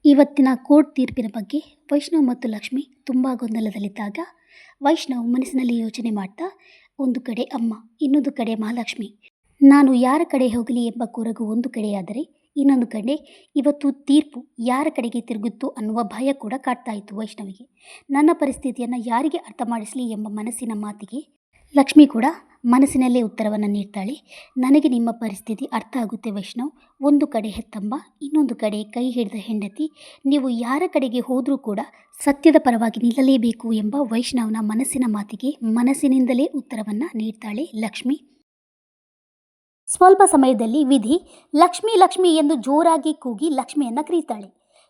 ಇವತ್ತಿನ ಕೋರ್ಟ್ ತೀರ್ಪಿನ ಬಗ್ಗೆ ವೈಷ್ಣವ್ ಮತ್ತು ಲಕ್ಷ್ಮಿ ತುಂಬ ಗೊಂದಲದಲ್ಲಿದ್ದಾಗ ವೈಷ್ಣವ್ ಮನಸ್ಸಿನಲ್ಲಿ ಯೋಚನೆ ಮಾಡ್ತಾ ಒಂದು ಕಡೆ ಅಮ್ಮ, ಇನ್ನೊಂದು ಕಡೆ ಮಹಾಲಕ್ಷ್ಮಿ, ನಾನು ಯಾರ ಕಡೆ ಹೋಗಲಿ ಎಂಬ ಕೊರಗು ಒಂದು ಕಡೆಯಾದರೆ ಇನ್ನೊಂದು ಕಡೆ ಇವತ್ತು ತೀರ್ಪು ಯಾರ ಕಡೆಗೆ ತಿರುಗುತ್ತೋ ಅನ್ನುವ ಭಯ ಕೂಡ ಕಾಡ್ತಾ ಇತ್ತು ವೈಷ್ಣವಿಗೆ. ನನ್ನ ಪರಿಸ್ಥಿತಿಯನ್ನು ಯಾರಿಗೆ ಅರ್ಥ ಮಾಡಿಸಲಿ ಎಂಬ ಮನಸ್ಸಿನ ಮಾತಿಗೆ ಲಕ್ಷ್ಮಿ ಕೂಡ ಮನಸ್ಸಿನಲ್ಲೇ ಉತ್ತರವನ್ನು ನೀಡ್ತಾಳೆ. ನನಗೆ ನಿಮ್ಮ ಪರಿಸ್ಥಿತಿ ಅರ್ಥ ಆಗುತ್ತೆ ವೈಷ್ಣವ್. ಒಂದು ಕಡೆ ಹೆತ್ತಮ್ಮ, ಇನ್ನೊಂದು ಕಡೆ ಕೈ ಹಿಡಿದ ಹೆಂಡತಿ. ನೀವು ಯಾರ ಕಡೆಗೆ ಹೋದರೂ ಕೂಡ ಸತ್ಯದ ಪರವಾಗಿ ನಿಲ್ಲಲೇಬೇಕು ಎಂಬ ವೈಷ್ಣವ್ನ ಮನಸ್ಸಿನ ಮಾತಿಗೆ ಮನಸ್ಸಿನಿಂದಲೇ ಉತ್ತರವನ್ನು ನೀಡ್ತಾಳೆ ಲಕ್ಷ್ಮಿ. ಸ್ವಲ್ಪ ಸಮಯದಲ್ಲಿ ವಿಧಿ ಲಕ್ಷ್ಮಿ ಲಕ್ಷ್ಮಿ ಎಂದು ಜೋರಾಗಿ ಕೂಗಿ ಲಕ್ಷ್ಮಿಯನ್ನು ಕರೀತಾಳೆ.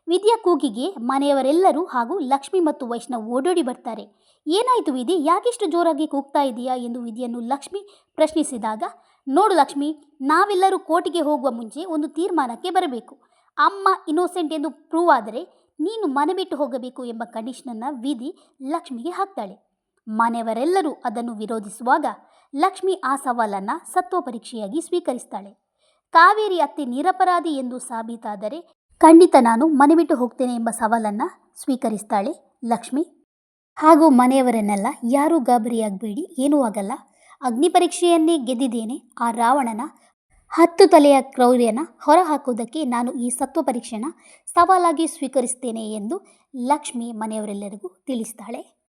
ವಿಧಿಯ ಕೂಗಿಗೆ ಮನೆಯವರೆಲ್ಲರೂ ಹಾಗೂ ಲಕ್ಷ್ಮಿ ಮತ್ತು ವೈಷ್ಣವ್ ಓಡೋಡಿ ಬರ್ತಾರೆ. ಏನಾಯಿತು ವಿಧಿ, ಯಾಕಿಷ್ಟು ಜೋರಾಗಿ ಕೂಗ್ತಾ ಇದೆಯಾ ಎಂದು ವಿಧಿಯನ್ನು ಲಕ್ಷ್ಮಿ ಪ್ರಶ್ನಿಸಿದಾಗ, ನೋಡು ಲಕ್ಷ್ಮಿ, ನಾವೆಲ್ಲರೂ ಕೋರ್ಟಿಗೆ ಹೋಗುವ ಮುಂಚೆ ಒಂದು ತೀರ್ಮಾನಕ್ಕೆ ಬರಬೇಕು. ಅಮ್ಮ ಇನ್ನೋಸೆಂಟ್ ಎಂದು ಪ್ರೂವ್ ಆದರೆ ನೀನು ಮನೆ ಬಿಟ್ಟು ಹೋಗಬೇಕು ಎಂಬ ಕಂಡೀಷನನ್ನು ವಿಧಿ ಲಕ್ಷ್ಮಿಗೆ ಹಾಕ್ತಾಳೆ. ಮನೆಯವರೆಲ್ಲರೂ ಅದನ್ನು ವಿರೋಧಿಸುವಾಗ ಲಕ್ಷ್ಮಿ ಆ ಸವಾಲನ್ನು ಸತ್ವ ಪರೀಕ್ಷೆಯಾಗಿ ಸ್ವೀಕರಿಸ್ತಾಳೆ. ಕಾವೇರಿ ಅತ್ತೆ ನಿರಪರಾಧಿ ಎಂದು ಸಾಬೀತಾದರೆ ಖಂಡಿತ ನಾನು ಮನೆ ಬಿಟ್ಟು ಹೋಗ್ತೇನೆ ಎಂಬ ಸವಾಲನ್ನು ಸ್ವೀಕರಿಸ್ತಾಳೆ ಲಕ್ಷ್ಮಿ. ಹಾಗೂ ಮನೆಯವರನ್ನೆಲ್ಲ ಯಾರೂ ಗಾಬರಿಯಾಗಬೇಡಿ, ಏನೂ ಆಗಲ್ಲ, ಅಗ್ನಿ ಪರೀಕ್ಷೆಯನ್ನೇ ಗೆದ್ದಿದ್ದೇನೆ. ಆ ರಾವಣನ 10 ತಲೆಯ ಕ್ರೌರ್ಯನ ಹೊರಹಾಕುವುದಕ್ಕೆ ನಾನು ಈ ಸತ್ವ ಪರೀಕ್ಷೆನ ಸವಾಲಾಗಿ ಸ್ವೀಕರಿಸ್ತೇನೆ ಎಂದು ಲಕ್ಷ್ಮಿ ಮನೆಯವರೆಲ್ಲರಿಗೂ ತಿಳಿಸ್ತಾಳೆ.